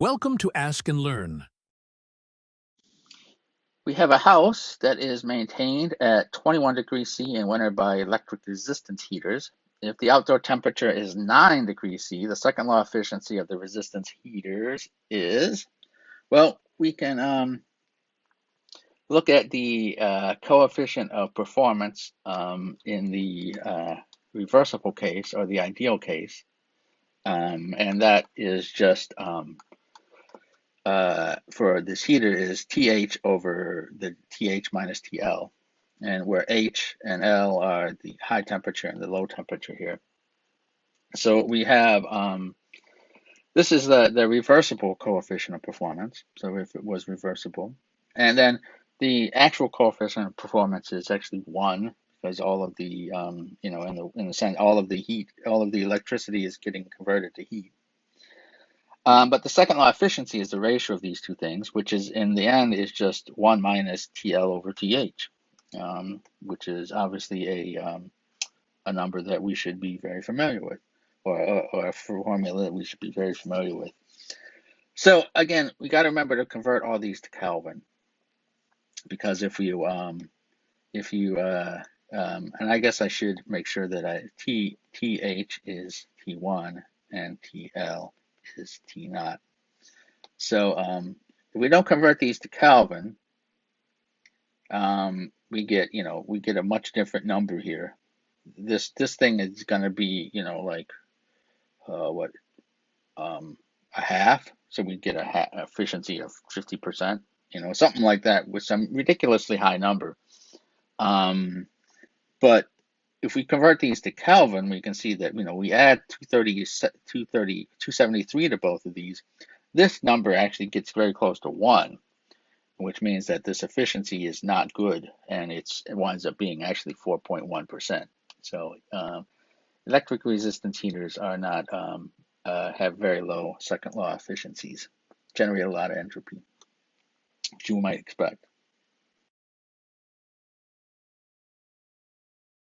Welcome to Ask and Learn. We have a house that is maintained at 21 degrees C in winter by electric resistance heaters. If the outdoor temperature is 9 degrees C, the second law efficiency of the resistance heaters is, well, we can look at the coefficient of performance in the reversible case or the ideal case. And that is just for this heater is TH over the TH minus TL, and where H and L are the high temperature and the low temperature here. So we have this is the reversible coefficient of performance. So if it was reversible, and then the actual coefficient of performance is actually 1 because all of the in the sense all of the heat, all of the electricity is getting converted to heat. But the second law efficiency is the ratio of these two things, which is in the end is just 1 minus TL over TH, which is obviously a number that we should be very familiar with, or a formula that we should be very familiar with. So again, we got to remember to convert all these to Kelvin, because and I guess I should make sure that TH is T1 and TL is T naught. So if we don't convert these to Kelvin, we get a much different number here. This thing is going to be like what a half. So we get a efficiency of 50%, something like that with some ridiculously high number. But if we convert these to Kelvin, we can see that we add 273 to both of these. This number actually gets very close to 1, which means that this efficiency is not good, and it winds up being actually 4.1%. So electric resistance heaters are not have very low second law efficiencies, generate a lot of entropy, which you might expect.